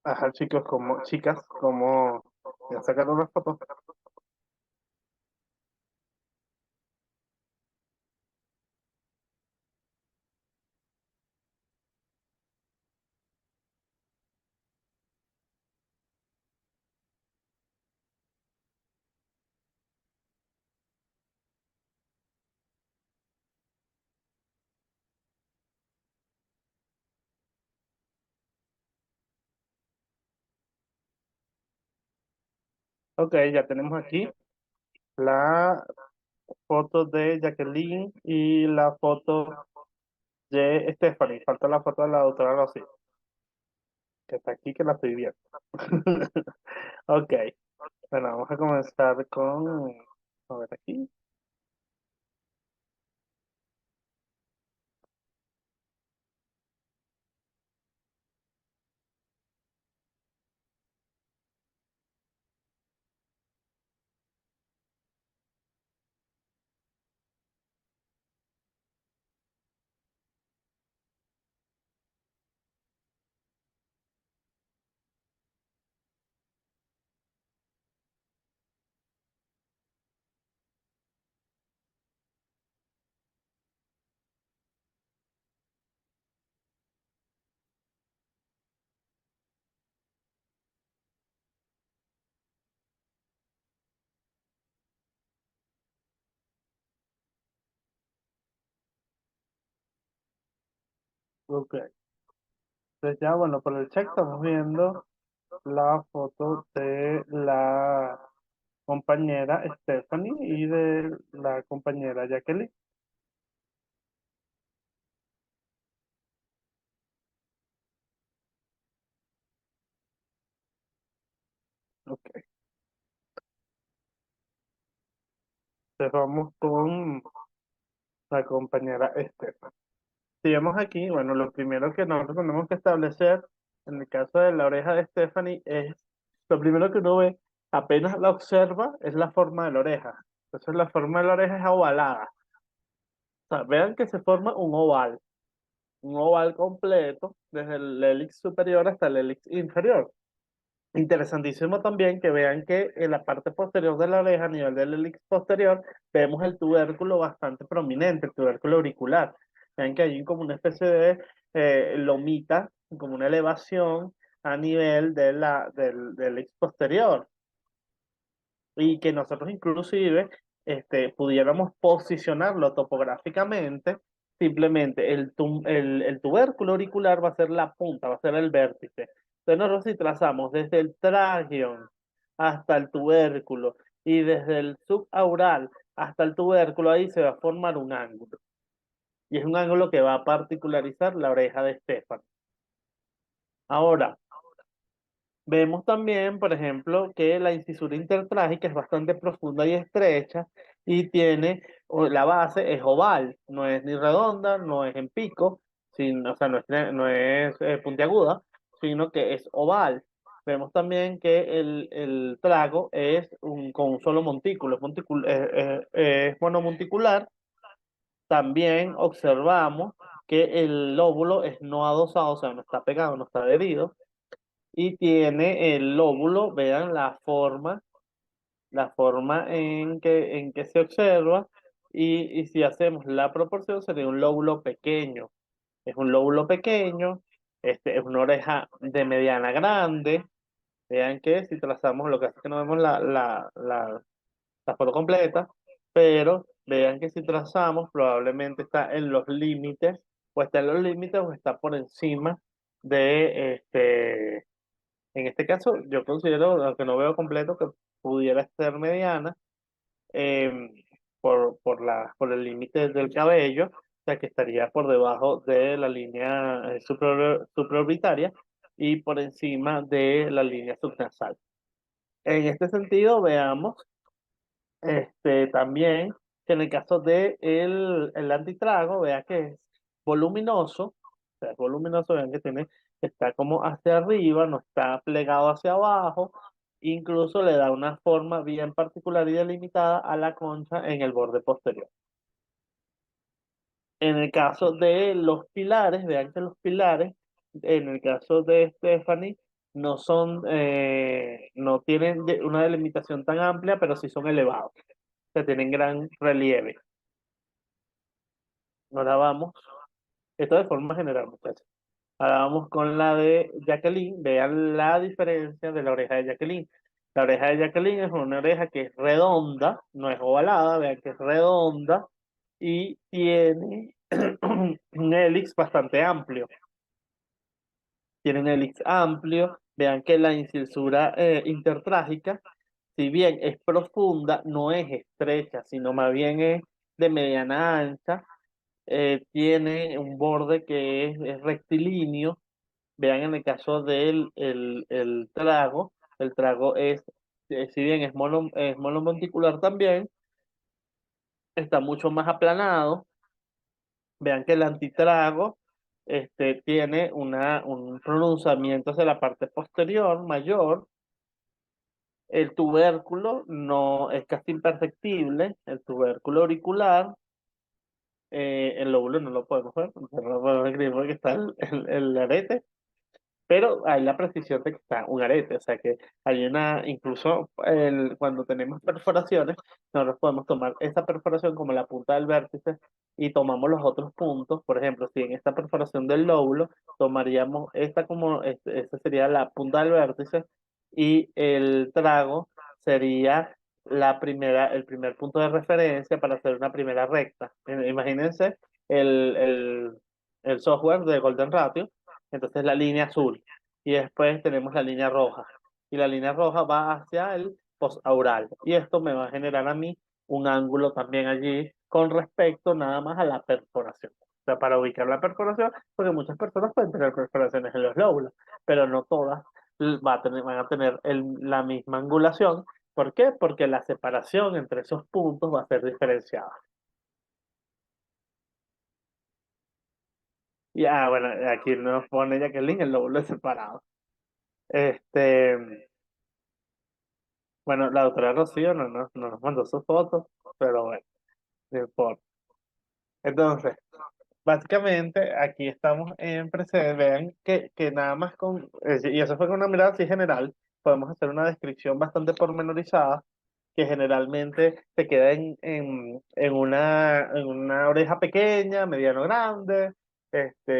Ajá, chicos, como, chicas, como, voy a sacar una foto. Ok, ya tenemos aquí la foto de Jacqueline y la foto de Stephanie. Falta la foto de la doctora Rosy, que está aquí, que la estoy viendo. Ok, bueno, vamos a comenzar con, a ver aquí. Ok, entonces ya, bueno, por el check estamos viendo la foto de la compañera Stephanie y de la compañera Jacqueline. Ok, entonces vamos con la compañera Stephanie. Si vemos aquí, bueno, lo primero que nosotros tenemos que establecer en el caso de la oreja de Stephanie es, lo primero que uno ve apenas la observa es la forma de la oreja. Entonces la forma de la oreja es ovalada. O sea, vean que se forma un oval completo desde el hélix superior hasta el hélix inferior. Interesantísimo también que vean que en la parte posterior de la oreja, a nivel del hélix posterior, vemos el tubérculo bastante prominente, el tubérculo auricular. Vean que hay como una especie de lomita, como una elevación a nivel de del hélix posterior y que nosotros inclusive pudiéramos posicionarlo topográficamente, simplemente el tubérculo auricular va a ser la punta, va a ser el vértice. Entonces nosotros si trazamos desde el trágion hasta el tubérculo y desde el subaural hasta el tubérculo, ahí se va a formar un ángulo. Y es un ángulo que va a particularizar la oreja de Stefan. Ahora, vemos también, por ejemplo, que la incisura intertrágica es bastante profunda y estrecha y tiene, la base es oval, no es ni redonda, no es en pico, o sea, no es puntiaguda, sino que es oval. Vemos también que el trago es con un solo montículo, es monomonticular. También observamos que el lóbulo es no adosado, o sea, no está pegado, no está adherido y tiene el lóbulo, vean la forma en que se observa, y si hacemos la proporción sería un lóbulo pequeño. Es un lóbulo pequeño, es una oreja de mediana grande. Vean que si trazamos, lo que hace es que no vemos la foto completa, pero vean que si trazamos, probablemente está en los límites, o está en los límites, o está por encima de en este caso, yo considero, aunque no veo completo, que pudiera ser mediana eh, por el límite del cabello, o sea que estaría por debajo de la línea supraorbitaria y por encima de la línea subnasal. En este sentido, veamos también que en el caso de el antitrago, vea que es voluminoso, o sea, es voluminoso, vean que tiene, está como hacia arriba, no está plegado hacia abajo, incluso le da una forma bien particular y delimitada a la concha en el borde posterior. En el caso de los pilares, vean que los pilares, en el caso de Stephanie, no tienen una delimitación tan amplia, pero sí son elevados, o sea, tienen gran relieve. Ahora vamos, esto de forma general, muchachos. Ahora vamos con la de Jacqueline. Vean la diferencia de la oreja de Jacqueline. La oreja de Jacqueline es una oreja que es redonda, no es ovalada, vean que es redonda y tiene un hélix bastante amplio. Tiene un hélix amplio. Vean que la incisura intertrágica, si bien es profunda, no es estrecha, sino más bien es de mediana ancha. Tiene un borde que es rectilíneo. Vean en el caso del el trago es, si bien es monomonticular también, está mucho más aplanado. Vean que el antitrago tiene un pronunciamiento hacia la parte posterior mayor. El tubérculo no es casi imperceptible, el tubérculo auricular, el lóbulo no lo podemos ver, no lo podemos escribir porque está el arete. Pero hay la precisión de que está un arete, o sea que hay incluso cuando tenemos perforaciones, nosotros podemos tomar esa perforación como la punta del vértice y tomamos los otros puntos. Por ejemplo, si en esta perforación del lóbulo tomaríamos esta como, esta sería la punta del vértice y el trago sería el primer punto de referencia para hacer una primera recta. Imagínense el, el, el software de Golden Ratio, entonces la línea azul y después tenemos la línea roja. Y la línea roja va hacia el postaural. Y esto me va a generar a mí un ángulo también allí con respecto nada más a la perforación. O sea, para ubicar la perforación, porque muchas personas pueden tener perforaciones en los lóbulos, pero no todas van a tener la misma angulación. ¿Por qué? Porque la separación entre esos puntos va a ser diferenciada. Y bueno, aquí nos pone Jacqueline el lóbulo es separado. Este, Bueno, la doctora Rocío no nos mandó sus fotos, pero bueno, no importa. Entonces, básicamente aquí estamos en precedente. Vean que nada más y eso fue con una mirada así general, podemos hacer una descripción bastante pormenorizada que generalmente se queda en una oreja pequeña, mediano grande,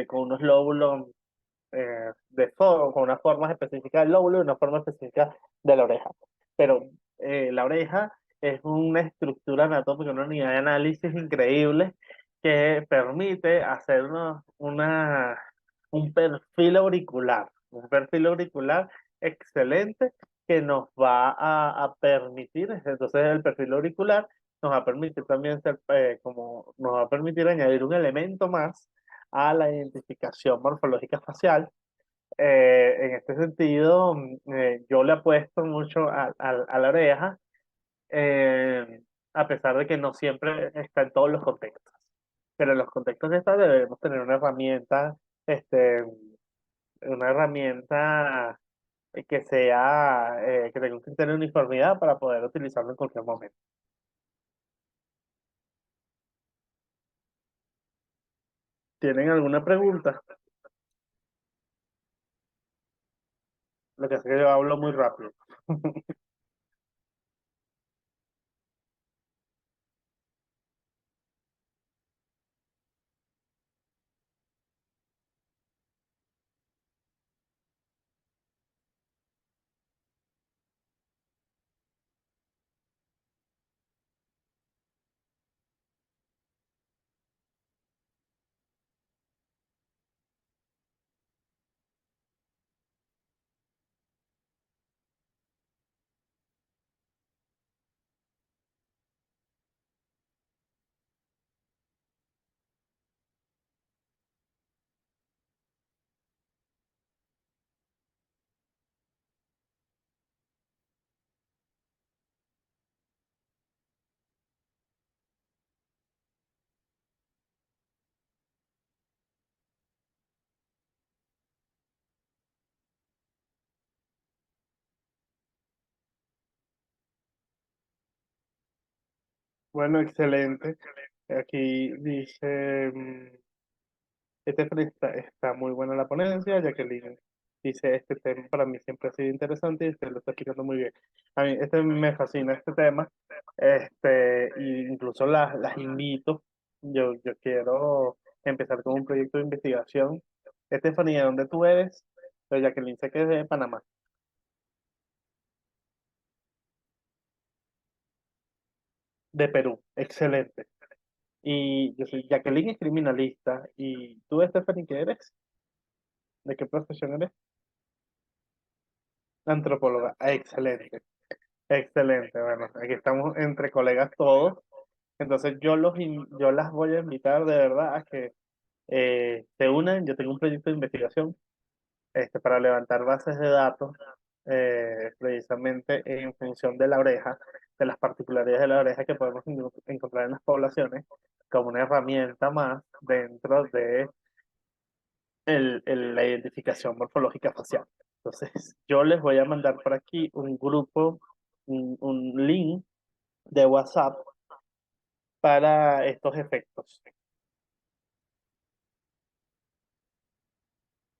con unos lóbulos con unas formas específicas del lóbulo y una forma específica de la oreja. Pero la oreja es una estructura anatómica, una unidad de análisis increíble que permite hacer un un perfil auricular excelente que nos va a permitir, entonces el perfil auricular nos va a permitir también nos va a permitir añadir un elemento más a la identificación morfológica facial. En este sentido, yo le apuesto mucho a la oreja, eh, a pesar de que no siempre está en todos los contextos. Pero en los contextos de esta debemos tener una herramienta que tenga un criterio de uniformidad para poder utilizarlo en cualquier momento. ¿Tienen alguna pregunta? Lo que hace que yo hablo muy rápido. Bueno, excelente. Aquí dice, está muy buena la ponencia, Jacqueline. dice, este tema para mí siempre ha sido interesante y usted lo está explicando muy bien. A mí este me fascina este tema, y incluso las invito. Yo quiero empezar con un proyecto de investigación. Estefanía, ¿dónde tú eres? Pues Jacqueline sé que es de Panamá, de Perú. Excelente. Y yo soy Jacqueline, es criminalista. ¿Y tú, Stephanie, qué eres? ¿De qué profesión eres? Antropóloga. Excelente. Excelente. Bueno, aquí estamos entre colegas todos. Entonces yo las voy a invitar de verdad a que se unan. Yo tengo un proyecto de investigación para levantar bases de datos precisamente en función de la oreja, de las particularidades de la oreja que podemos encontrar en las poblaciones como una herramienta más dentro de la identificación morfológica facial. Entonces, yo les voy a mandar por aquí un grupo, un link de WhatsApp para estos efectos.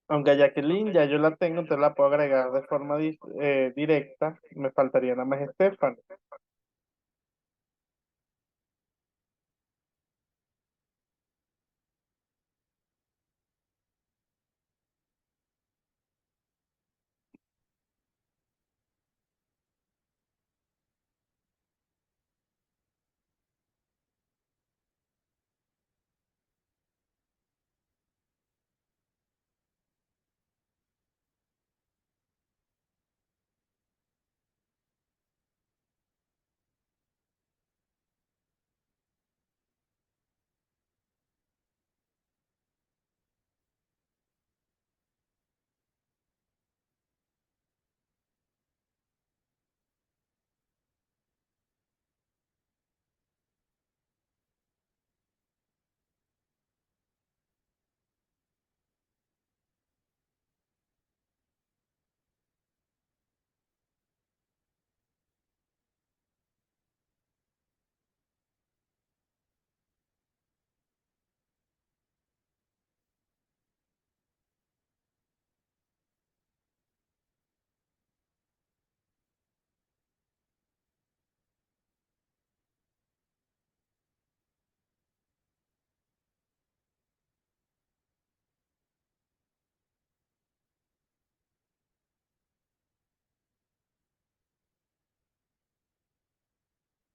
Aunque a Jacqueline ya yo la tengo, entonces la puedo agregar de forma directa. Me faltaría nada más Estefan.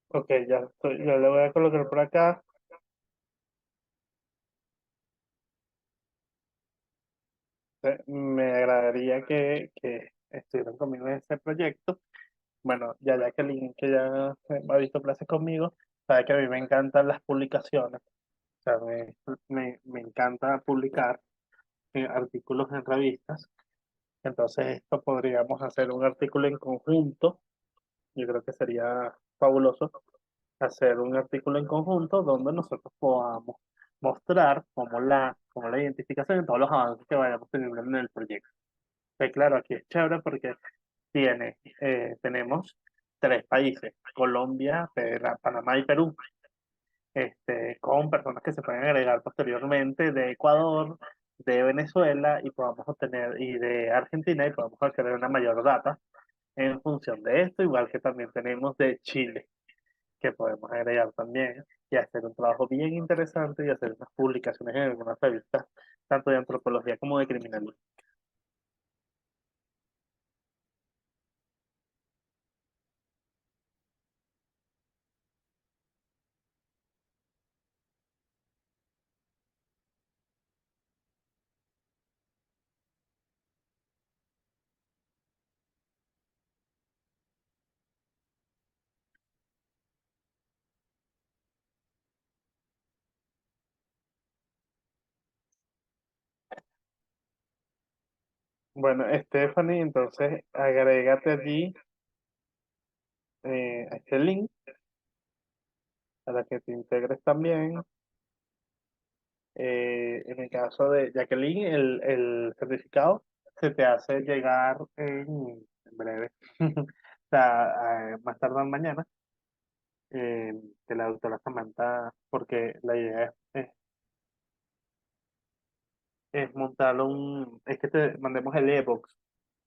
Ok, ya le voy a colocar por acá. Me agradaría que estuvieran conmigo en este proyecto. Bueno, ya Jacqueline, que ya ha visto clases conmigo, sabe que a mí me encantan las publicaciones. O sea, me encanta publicar artículos en revistas. Entonces, esto podríamos hacer un artículo en conjunto. Yo creo que sería fabuloso hacer un artículo en conjunto donde nosotros podamos mostrar cómo la identificación y todos los avances que vayamos teniendo en el proyecto. Claro, aquí es chévere porque tenemos tres países, Colombia, Panamá y Perú, con personas que se pueden agregar posteriormente de Ecuador, de Venezuela y podamos obtener, y de Argentina y podamos obtener una mayor data en función de esto, igual que también tenemos de Chile, que podemos agregar también y hacer un trabajo bien interesante y hacer unas publicaciones en algunas revistas, tanto de antropología como de criminalística. Bueno, Stephanie, entonces agrégate allí a este link para que te integres también. En el caso de Jacqueline, el certificado se te hace llegar en breve, o sea, más tardar mañana, eh, de la doctora Samantha, porque la idea es es montar es que te mandemos el ebook,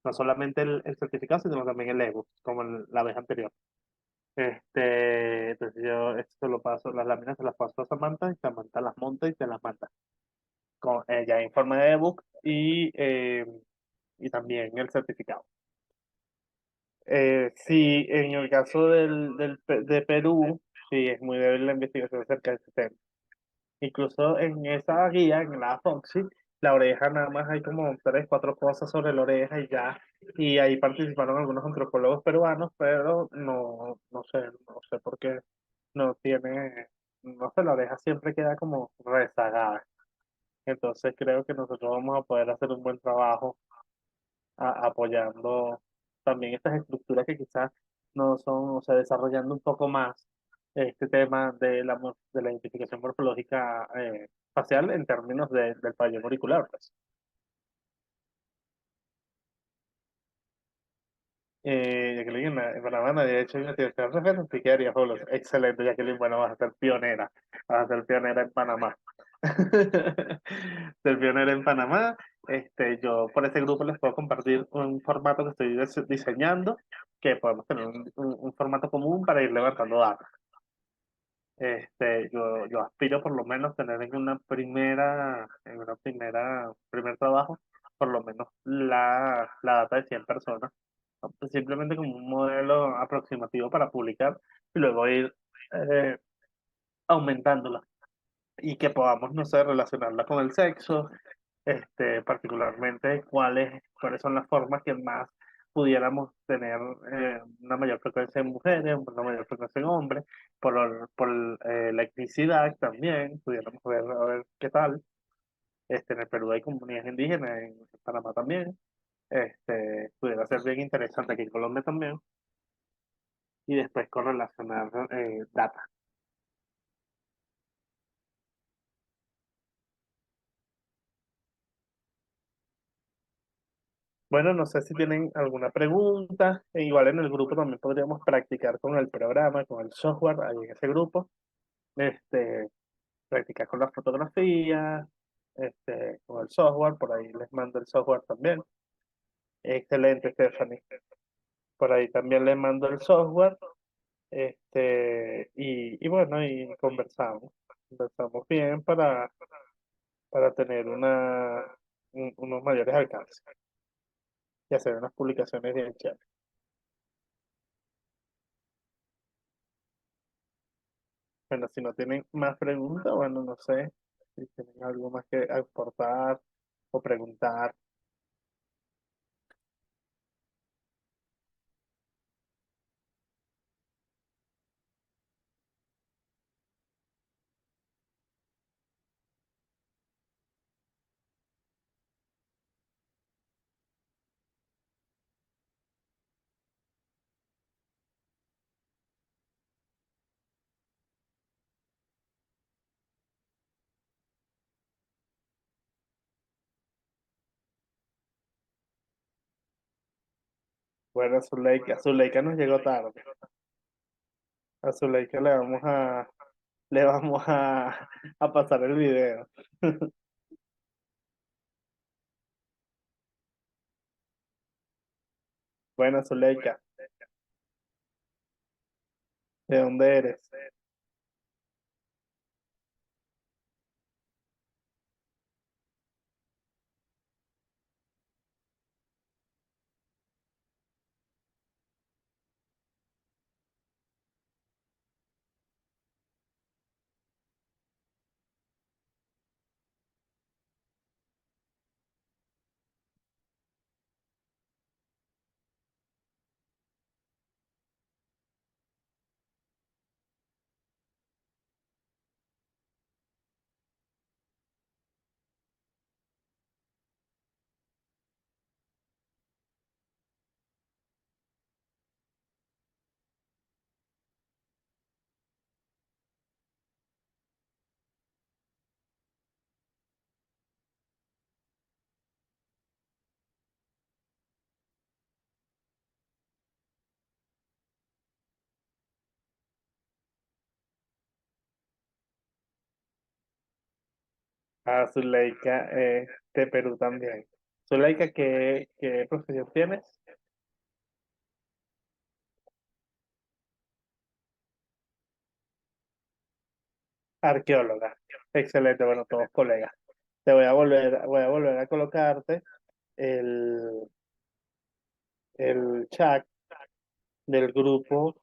no solamente el certificado, sino también el ebook, como la vez anterior. Entonces yo esto se lo paso, las láminas se las paso a Samantha y Samantha las monta y te las manda. Ya en forma de ebook y también el certificado. Sí, en el caso de Perú, sí, es muy débil la investigación acerca de ese tema. Incluso en esa guía, en la Foxy, la oreja nada más hay como tres, cuatro cosas sobre la oreja y ya. Y ahí participaron algunos antropólogos peruanos, pero no sé, no sé por qué no tiene, no sé, la oreja siempre queda como rezagada. Entonces creo que nosotros vamos a poder hacer un buen trabajo apoyando también estas estructuras que quizás no son, o sea, desarrollando un poco más este tema de la identificación morfológica facial en términos del pabellón auricular, pues. Jacqueline, en Panamá nadie ha hecho investigación referente, ¿qué haría, Pablo? Excelente, Jacqueline, bueno, vas a ser pionera en Panamá. Ser pionera en Panamá. Yo por este grupo les puedo compartir un formato que estoy diseñando, que podemos tener un formato común para ir levantando datos. Yo aspiro por lo menos tener primer trabajo, por lo menos la data de 100 personas, ¿no? Pues simplemente como un modelo aproximativo para publicar y luego ir eh, aumentándola y que podamos, no sé, relacionarla con el sexo, particularmente cuáles son las formas que más pudiéramos tener una mayor frecuencia en mujeres, una mayor frecuencia en hombres, por la etnicidad también, pudiéramos ver, a ver qué tal. En el Perú hay comunidades indígenas, en Panamá también, pudiera ser bien interesante aquí en Colombia también, y después correlacionar data. Bueno, no sé si tienen alguna pregunta. Igual en el grupo también podríamos practicar con el programa, con el software, ahí en ese grupo. Este, practicar con la fotografía, con el software, por ahí les mando el software también. Excelente, Stephanie. Por ahí también les mando el software. Y bueno, y conversamos. Conversamos bien para tener unos mayores alcances y hacer unas publicaciones bien chéveres. Bueno, si no tienen más preguntas, bueno, no sé si tienen algo más que aportar o preguntar. Bueno, a Zuleika nos llegó tarde. A Zuleika le vamos a pasar el video. Bueno, Zuleika, ¿de dónde eres? A Zuleika, de Perú también. Zuleika, ¿qué profesión tienes? Arqueóloga. Excelente, bueno, todos colegas. Voy a volver a colocarte el, el chat del grupo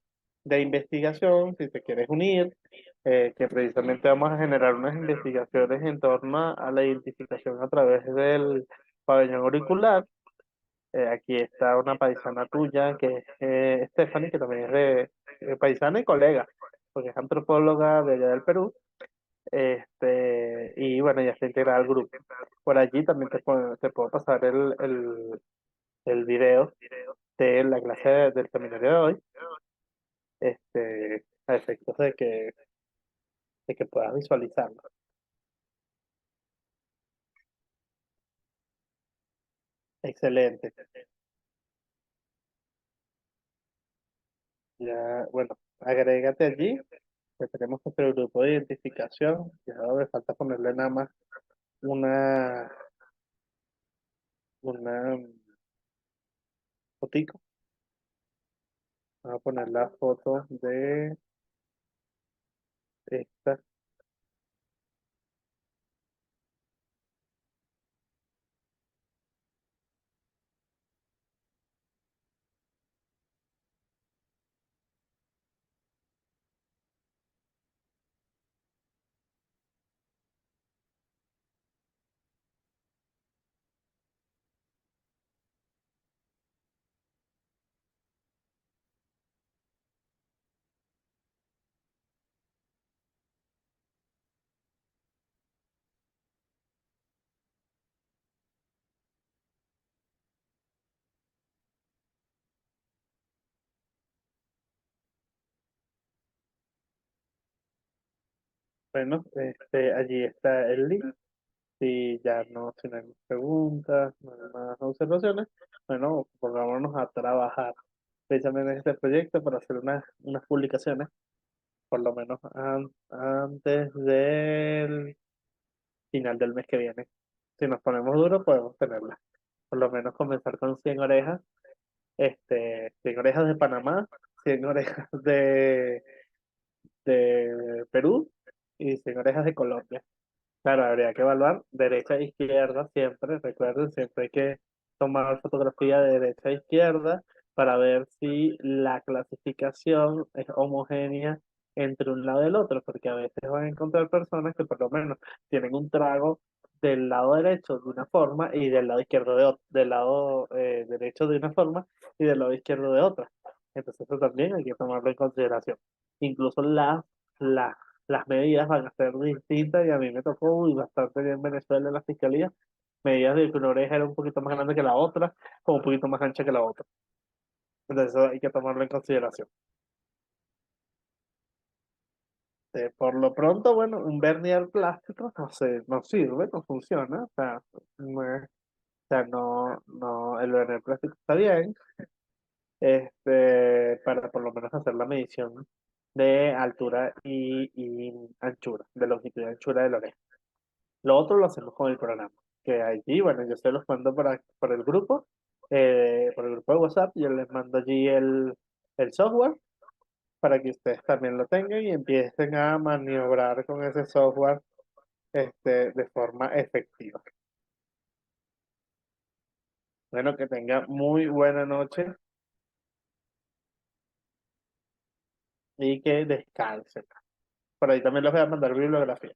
de investigación, si te quieres unir, que precisamente vamos a generar unas investigaciones en torno a la identificación a través del pabellón auricular. Aquí está una paisana tuya, que es Stephanie, que también es de paisana y colega, porque es antropóloga de allá del Perú. Y bueno, ya está integrada al grupo. Por allí también te puedo pasar el video de la clase del seminario de hoy, a efectos de que puedas visualizarlo. Excelente. Ya, bueno, agrégate allí, que tenemos nuestro grupo de identificación. Ya me falta ponerle nada más una, una fotico. Vamos a poner la foto de esta. Bueno, allí está el link. Si ya no tienen preguntas, no hay más observaciones, bueno, pongámonos a trabajar precisamente en este proyecto para hacer unas publicaciones, por lo menos antes del final del mes que viene. Si nos ponemos duros, podemos tenerlas. Por lo menos comenzar con 100 orejas, 100 orejas de Panamá, 100 orejas de Perú y 100 orejas de Colombia. Claro, habría que evaluar derecha e izquierda siempre. Recuerden, siempre hay que tomar fotografía de derecha a izquierda para ver si la clasificación es homogénea entre un lado y el otro, porque a veces van a encontrar personas que por lo menos tienen un trago del lado derecho de una forma y del lado izquierdo de otro, del lado derecho de una forma y del lado izquierdo de otra. Entonces eso también hay que tomarlo en consideración. Incluso las las medidas van a ser distintas y a mí me tocó bastante bien en Venezuela en la fiscalía. Medidas de que una oreja era un poquito más grande que la otra, o un poquito más ancha que la otra. Entonces eso hay que tomarlo en consideración. Por lo pronto, bueno, un vernier plástico no sirve, no funciona. O sea, el vernier plástico está bien, para por lo menos hacer la medición de altura y anchura, de longitud y anchura de la oreja. Lo otro lo hacemos con el programa, que allí, bueno, yo se los mando por por el grupo de WhatsApp, yo les mando allí el software para que ustedes también lo tengan y empiecen a maniobrar con ese software de forma efectiva. Bueno, que tengan muy buena noche y que descansen. Por ahí también les voy a mandar bibliografía.